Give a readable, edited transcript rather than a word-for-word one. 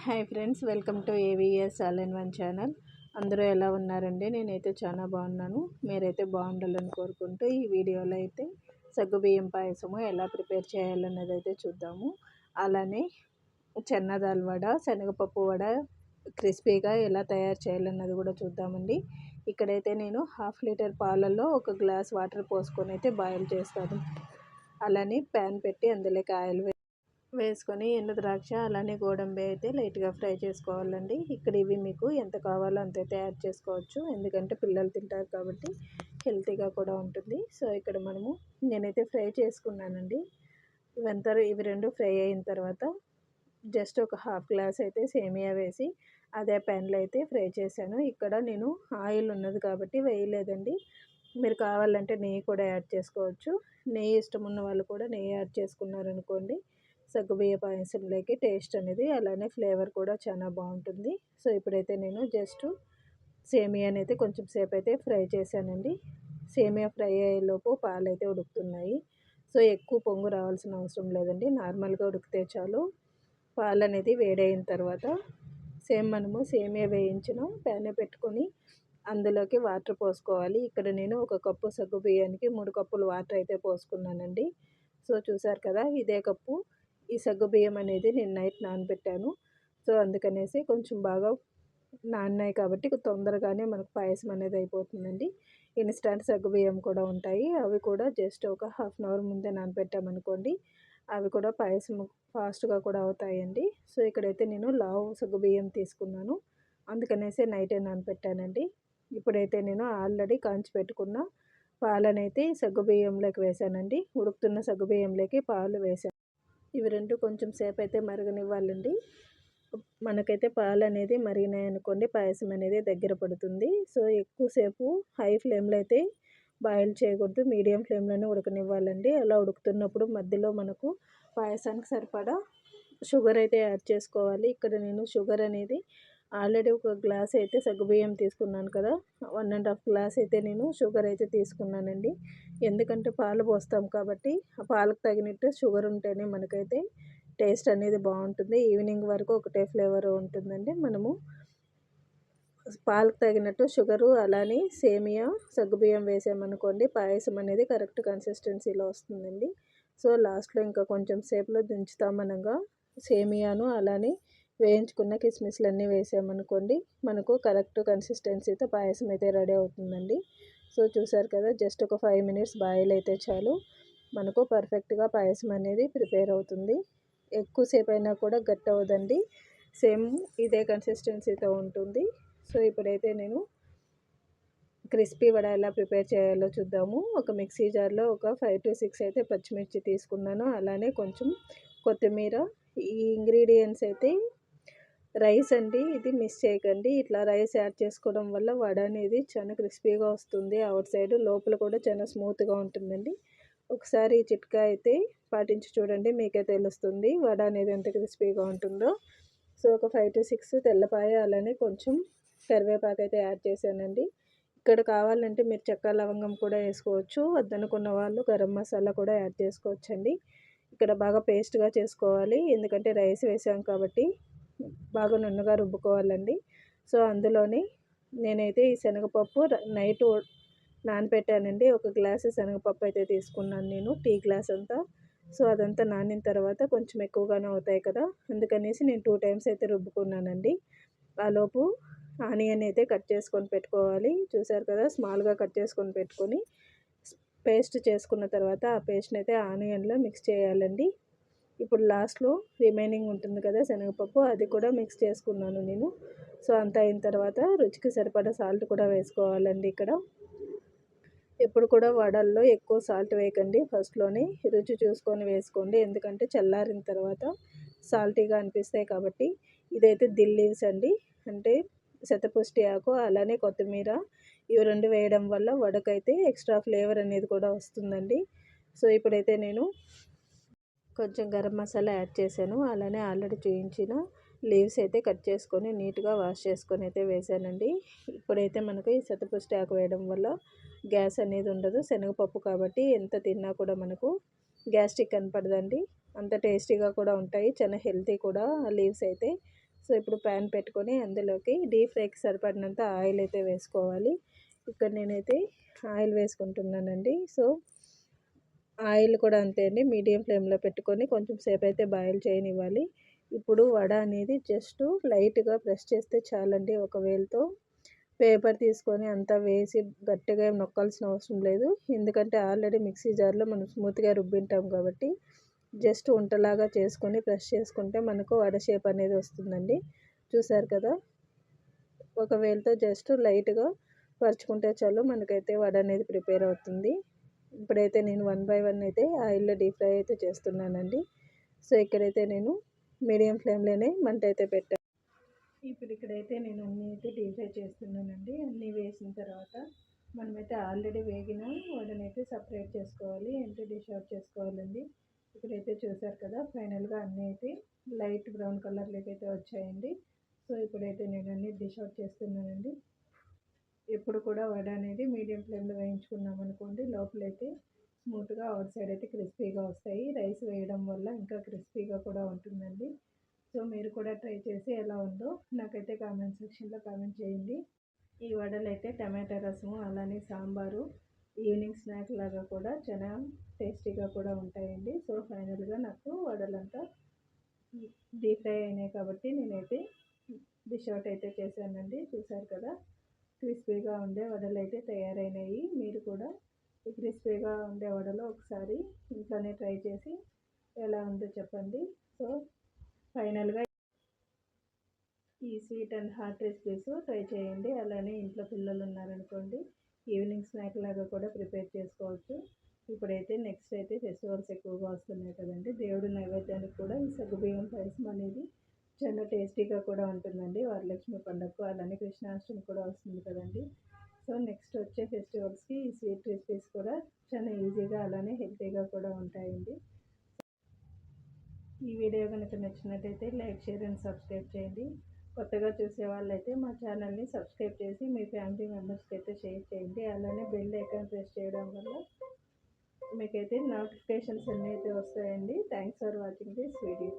Hi friends, welcome to AVS all in one channel. అందరూ ఎలా ఉన్నారండి? నేనైతే చాలా బాగున్నాను. మీరైతే బాగుండాలని కోరుకుంటూ ఈ వీడియోలో అయితే సగ్గుబియ్యం పాయసము ఎలా ప్రిపేర్ చేయాలన్నది అయితే చూద్దాము. అలానే చెన్నదాల్ వడ, శనగపప్పు వడ క్రిస్పీగా ఎలా తయారు చేయాలన్నది కూడా చూద్దామండి. ఇక్కడైతే నేను 1/2 లీటర్ పాలల్లో 1 గ్లాస్ వాటర్ పోసుకొని అయితే బాయిల్ చేస్తాను. అలానే ప్యాన్ పెట్టి అందులోకి ఆయిల్ వేసుకొని ఎండు ద్రాక్ష అలానే గోడంబి అయితే లైట్గా ఫ్రై చేసుకోవాలండి. ఇక్కడ ఇవి మీకు ఎంత కావాలో అంతైతే యాడ్ చేసుకోవచ్చు, ఎందుకంటే పిల్లలు తింటారు కాబట్టి హెల్తీగా కూడా ఉంటుంది. సో ఇక్కడ నేనైతే ఫ్రై చేసుకున్నానండి. ఇవి రెండు ఫ్రై అయిన తర్వాత జస్ట్ ఒక 1/2 గ్లాస్ అయితే సేమియా వేసి అదే ప్యాన్లో అయితే ఫ్రై చేశాను. ఇక్కడ నేను ఆయిల్ ఉన్నది కాబట్టి వేయలేదండి. మీరు కావాలంటే నెయ్యి కూడా యాడ్ చేసుకోవచ్చు. నెయ్యి ఇష్టం ఉన్న వాళ్ళు కూడా నెయ్యి యాడ్ చేసుకున్నారనుకోండి, సగ్గుబియ్య పాయసంలోకి టేస్ట్ అనేది అలానే ఫ్లేవర్ కూడా చాలా బాగుంటుంది. సో ఇప్పుడైతే నేను జస్ట్ సేమియాని అయితే కొంచెం సేపు అయితే ఫ్రై చేశానండి. సేమియా ఫ్రై అయ్యేలోపు పాలు అయితే ఉడుకుతున్నాయి. సో ఎక్కువ పొంగు రావాల్సిన అవసరం లేదండి, నార్మల్గా ఉడికితే చాలు. పాలు అనేది వేడైన తర్వాత మనము సేమియా వేయించిన ప్యాన్ పెట్టుకొని అందులోకి వాటర్ పోసుకోవాలి. ఇక్కడ నేను 1 కప్పు సగ్గు బియ్యానికి 3 కప్పులు వాటర్ అయితే పోసుకున్నానండి. సో చూసారు కదా, ఇదే కప్పు ఈ సగ్గుబియ్యం అనేది నేను నైట్ నానబెట్టాను. సో అందుకనేసి కొంచెం బాగా నానినాయి కాబట్టి తొందరగానే మనకు పాయసం అనేది అయిపోతుందండి. ఇన్స్టంట్ సగ్గుబియ్యం కూడా ఉంటాయి, అవి కూడా జస్ట్ ఒక 1/2 అవర్ ముందే నానబెట్టామనుకోండి, అవి కూడా పాయసం ఫాస్ట్గా కూడా అవుతాయండి. సో ఇక్కడైతే నేను లావు సగ్గుబియ్యం తీసుకున్నాను, అందుకనేసి నైటే నానబెట్టానండి. ఇప్పుడైతే నేను ఆల్రెడీ కాంచి పెట్టుకున్న పాలనైతే సగ్గుబియ్యంలోకి వేసానండి. ఉడుకుతున్న సగ్గుబియ్యంలోకి పాలు వేసాను. ఇవి రెండు కొంచెం సేపు అయితే మరగనివ్వాలండి. మనకైతే పాలు అనేది మరిగినాయి అనుకోండి, పాయసం అనేది దగ్గర పడుతుంది. సో ఎక్కువసేపు హై ఫ్లేమ్లో అయితే బాయిల్ చేయకూడదు, మీడియం ఫ్లేమ్లోనే ఉడకనివ్వాలండి. అలా ఉడుకుతున్నప్పుడు మధ్యలో మనకు పాయసానికి సరిపడా షుగర్ అయితే యాడ్ చేసుకోవాలి. ఇక్కడ నేను షుగర్ అనేది ఆల్రెడీ 1 గ్లాస్ అయితే సగ్గుబియ్యం తీసుకున్నాను కదా, 1.5 గ్లాస్ అయితే నేను షుగర్ అయితే తీసుకున్నానండి. ఎందుకంటే పాలు పోస్తాం కాబట్టి ఆ పాలకు తగినట్టు షుగర్ ఉంటేనే మనకైతే టేస్ట్ అనేది బాగుంటుంది. ఈవినింగ్ వరకు ఒకటే ఫ్లేవర్ ఉంటుందండి. మనము పాలకు తగినట్టు షుగరు అలానే సేమియా సగ్గుబియ్యం వేసామనుకోండి, పాయసం అనేది కరెక్ట్ కన్సిస్టెన్సీలో వస్తుందండి. సో లాస్ట్లో ఇంకా కొంచెం సేపులో దించుతామనగా సేమియాను అలానే వేయించుకున్న కిస్మిస్లన్నీ వేసామనుకోండి, మనకు కరెక్ట్ కన్సిస్టెన్సీతో పాయసం అయితే రెడీ అవుతుందండి. సో చూసారు కదా, జస్ట్ ఒక 5 మినిట్స్ బాయిల్ అయితే చాలు, మనకు పర్ఫెక్ట్గా పాయసం అనేది ప్రిపేర్ అవుతుంది. ఎక్కువసేపు అయినా కూడా గట్టి అవ్వదండి, సేమ్ ఇదే కన్సిస్టెన్సీతో ఉంటుంది. సో ఇప్పుడైతే నేను క్రిస్పీ వడ ఎలా ప్రిపేర్ చేయాలో చూద్దాము. ఒక మిక్సీ జార్లో ఒక 5 to 6 అయితే పచ్చిమిర్చి తీసుకున్నాను, అలానే కొంచెం కొత్తిమీర. ఈ ఇంగ్రీడియంట్స్ అయితే రైస్ అండి, ఇది మిస్ చేయకండి. ఇట్లా రైస్ యాడ్ చేసుకోవడం వల్ల వడ అనేది చాలా క్రిస్పీగా వస్తుంది, అవుట్ సైడ్ లోపల కూడా చాలా స్మూత్గా ఉంటుందండి. ఒకసారి ఈ చిట్కా అయితే పాటించి చూడండి, మీకే తెలుస్తుంది వడ అనేది ఎంత క్రిస్పీగా ఉంటుందో. సో ఒక 5 to 6 తెల్లపాయ అలానే కొంచెం కరివేపాకు అయితే యాడ్ చేశానండి. ఇక్కడ కావాలంటే మీరు చెక్క లవంగం కూడా వేసుకోవచ్చు, వద్దనుకున్న వాళ్ళు గరం మసాలా కూడా యాడ్ చేసుకోవచ్చండి. ఇక్కడ బాగా పేస్ట్గా చేసుకోవాలి, ఎందుకంటే రైస్ వేసాం కాబట్టి బాగా నున్నగా రుబ్బుకోవాలండి. సో అందులోని నేనైతే ఈ శనగపప్పు నైట్ నానబెట్టానండి. 1 గ్లాసు శనగపప్పు అయితే తీసుకున్నాను నేను, టీ గ్లాస్ అంతా. సో అదంతా నానిన తర్వాత కొంచెం ఎక్కువగానే అవుతాయి కదా, అందుకనేసి నేను 2 టైమ్స్ అయితే రుబ్బుకున్నానండి. ఆలోపు ఆనియన్ అయితే కట్ చేసుకొని పెట్టుకోవాలి. చూసారు కదా, స్మాల్గా కట్ చేసుకొని పెట్టుకొని పేస్ట్ చేసుకున్న తర్వాత ఆ పేస్ట్ని అయితే ఆనియన్లో మిక్స్ చేయాలండి. ఇప్పుడు లాస్ట్లో రిమైనింగ్ ఉంటుంది కదా శనగపప్పు, అది కూడా మిక్స్ చేసుకున్నాను నేను. సో అంతా అయిన తర్వాత రుచికి సరిపడా సాల్ట్ కూడా వేసుకోవాలండి. ఇక్కడ ఎప్పుడు కూడా వడల్లో ఎక్కువ సాల్ట్ వేయకండి, ఫస్ట్లోనే రుచి చూసుకొని వేసుకోండి, ఎందుకంటే చల్లారిన తర్వాత సాల్టీగా అనిపిస్తాయి కాబట్టి. ఇదైతే దిల్ లీవ్స్ అండి, అంటే శతపుష్టి ఆకు అలానే కొత్తిమీర, ఇవి రెండు వేయడం వల్ల వడకైతే ఎక్స్ట్రా ఫ్లేవర్ అనేది కూడా వస్తుందండి. సో ఇప్పుడైతే నేను కొంచెం గరం మసాలా యాడ్ చేశాను, అలానే ఆల్రెడీ చూయించిన లీవ్స్ అయితే కట్ చేసుకొని నీట్గా వాష్ చేసుకొని అయితే వేసానండి. ఇప్పుడైతే మనకు ఈ శతపుష్టి ఆకు వేయడం వల్ల గ్యాస్ అనేది ఉండదు, శనగపప్పు కాబట్టి ఎంత తిన్నా కూడా మనకు గ్యాస్ట్రిక్ కనపడదండి, అంత టేస్టీగా కూడా ఉంటాయి, చాలా హెల్తీ కూడా లీవ్స్ అయితే. సో ఇప్పుడు ప్యాన్ పెట్టుకొని అందులోకి డీప్ ఫ్రైకి సరిపడినంత ఆయిల్ అయితే వేసుకోవాలి. ఇక్కడ నేనైతే ఆయిల్ వేసుకుంటున్నానండి. సో ఆయిల్ కూడా అంతే అండి, మీడియం ఫ్లేమ్లో పెట్టుకొని కొంచెం సేపు అయితే బాయిల్ చేయనివ్వాలి. ఇప్పుడు వడ అనేది జస్ట్ లైట్గా ప్రెస్ చేస్తే చాలండి. ఒక వేలుతో పేపర్ తీసుకొని అంతా వేసి గట్టిగా నొక్కాల్సిన అవసరం లేదు. ఎందుకంటే ఆల్రెడీ మిక్సీ జార్లో మనం స్మూత్గా రుబ్బింటాం కాబట్టి జస్ట్ ఉంటలాగా చేసుకొని ప్రెస్ చేసుకుంటే మనకు వడ షేప్ అనేది వస్తుందండి. చూసారు కదా, ఒక వేలుతో జస్ట్ లైట్గా పరుచుకుంటే చాలు, మనకైతే వడ అనేది ప్రిపేర్ అవుతుంది. ఇప్పుడైతే నేను 1 బై 1 అయితే ఆయిల్లో డీప్ ఫ్రై అయితే చేస్తున్నానండి. సో ఇక్కడైతే నేను మీడియం ఫ్లేమ్లోనే మంట అయితే పెట్టాను. ఇప్పుడు ఇక్కడైతే నేను అన్నీ అయితే డీప్ ఫ్రై చేస్తున్నానండి. అన్నీ వేసిన తర్వాత మనమైతే ఆల్రెడీ వేగిన వడనైతే సపరేట్ చేసుకోవాలి, అంటే డిష్ అవుట్ చేసుకోవాలండి. ఇప్పుడైతే చూసారు కదా, ఫైనల్గా అన్నీ అయితే లైట్ బ్రౌన్ కలర్లోకి అయితే వచ్చాయండి. సో ఇప్పుడైతే నేను అన్నీ డిష్ అవుట్ చేస్తున్నానండి. ఎప్పుడు కూడా వడ అనేది మీడియం ఫ్లేమ్లో వేయించుకున్నాం అనుకోండి, లోపలైతే స్మూత్గా, అవుట్ సైడ్ అయితే క్రిస్పీగా వస్తాయి. రైస్ వేయడం వల్ల ఇంకా క్రిస్పీగా కూడా ఉంటుందండి. సో మీరు కూడా ట్రై చేసి ఎలా ఉందో నాకైతే కామెంట్ సెక్షన్లో కామెంట్ చేయండి. ఈ వడలు అయితే టమాటా రసము అలానే సాంబారు ఈవినింగ్ స్నాక్ లాగా కూడా చాలా టేస్టీగా కూడా ఉంటాయండి. సో ఫైనల్గా నాకు వడలంతా డీప్ ఫ్రై అయినాయి కాబట్టి నేనైతే డిష్ అవుట్ అయితే చేశానండి. చూసారు కదా, క్రిస్పీగా ఉండే వడలు అయితే తయారైనాయి. మీరు కూడా ఈ క్రిస్పీగా ఉండే వడలు ఒకసారి ఇంట్లోనే ట్రై చేసి ఎలా ఉందో చెప్పండి. సో ఫైనల్గా ఈ sweet and hot recipes try చేయండి. అలానే ఇంట్లో పిల్లలు ఉన్నారనుకోండి, ఈవినింగ్ స్నాక్ లాగా కూడా ప్రిపేర్ చేసుకోవచ్చు. ఇప్పుడైతే నెక్స్ట్ అయితే ఫెస్టివల్స్ ఎక్కువగా వస్తున్నాయి కదండి, దేవుడి నైవేద్యానికి కూడా ఈ సగ్గుబియ్యం పాయసం అనేది చాలా టేస్టీగా కూడా ఉంటుందండి. వరలక్ష్మి పండుగకు అలానే కృష్ణాష్టమి కూడా వస్తుంది కదండి. సో నెక్స్ట్ వచ్చే ఫెస్టివల్స్కి ఈ స్వీట్ రెసిపీస్ కూడా చాలా ఈజీగా అలానే హెల్తీగా కూడా ఉంటాయండి. ఈ వీడియో కనుక నచ్చినట్టయితే లైక్, షేర్ అండ్ సబ్స్క్రైబ్ చేయండి. కొత్తగా చూసే వాళ్ళైతే మా ఛానల్ని సబ్స్క్రైబ్ చేసి మీ ఫ్యామిలీ మెంబర్స్కి అయితే షేర్ చేయండి. అలానే బెల్ ఐకాన్ ప్రెస్ చేయడం వల్ల మీకైతే నోటిఫికేషన్స్ అన్నీ అయితే వస్తాయండి. Thanks for watching this video.